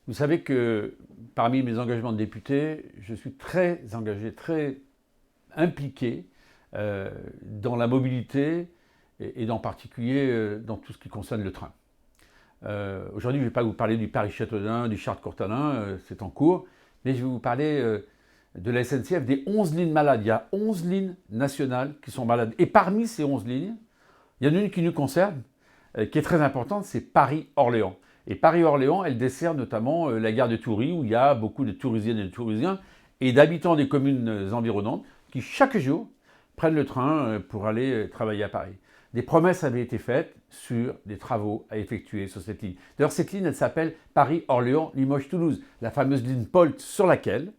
Vous savez que parmi mes engagements de député, je suis très engagé, très impliqué dans la mobilité et en particulier dans tout ce qui concerne le train. Aujourd'hui, je ne vais pas vous parler du Paris-Châteaudun, du Chartres-Courtalin, c'est en cours, mais je vais vous parler de la SNCF, des 11 lignes malades. Il y a 11 lignes nationales qui sont malades. Et parmi ces 11 lignes, il y en a une qui nous concerne, qui est très importante, c'est Paris-Orléans. Et Paris-Orléans, elle dessert notamment la gare de Toury, où il y a beaucoup de Tourisiennes et de Tourisiens, et d'habitants des communes environnantes, qui chaque jour prennent le train pour aller travailler à Paris. Des promesses avaient été faites sur des travaux à effectuer sur cette ligne. D'ailleurs, cette ligne, elle s'appelle Paris-Orléans-Limoges-Toulouse, la fameuse ligne POLT sur laquelle,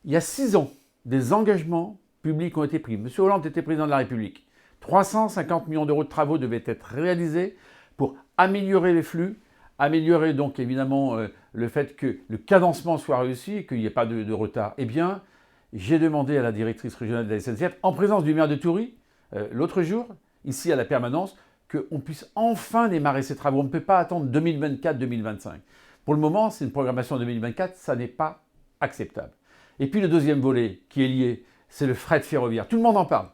il y a 6 ans, des engagements publics ont été pris. M. Hollande était président de la République. 350 millions d'euros de travaux devaient être réalisés pour améliorer les flux, améliorer donc évidemment le fait que le cadencement soit réussi et qu'il n'y ait pas de retard. Eh bien, j'ai demandé à la directrice régionale de la SNCF, en présence du maire de Toury, l'autre jour, ici à la permanence, qu'on puisse enfin démarrer ces travaux. On ne peut pas attendre 2024-2025. Pour le moment, c'est une programmation 2024, ça n'est pas acceptable. Et puis le deuxième volet qui est lié, c'est le fret ferroviaire. Tout le monde en parle.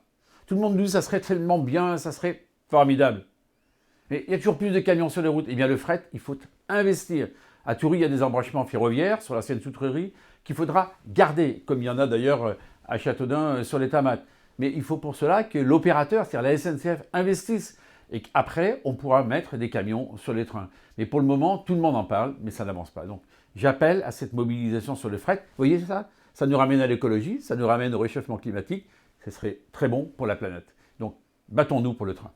Tout le monde nous dit ça serait tellement bien, ça serait formidable. Mais il y a toujours plus de camions sur les routes. Eh bien le fret, il faut investir. À Toury, il y a des embranchements ferroviaires sur la Seine-Soutrerie qu'il faudra garder, comme il y en a d'ailleurs à Châteaudun sur les Tamates. Mais il faut pour cela que l'opérateur, c'est-à-dire la SNCF, investisse. Et qu'après, on pourra mettre des camions sur les trains. Mais pour le moment, tout le monde en parle, mais ça n'avance pas. Donc j'appelle à cette mobilisation sur le fret. Vous voyez ça? Ça nous ramène à l'écologie, ça nous ramène au réchauffement climatique. Ce serait très bon pour la planète. Donc battons-nous pour le train.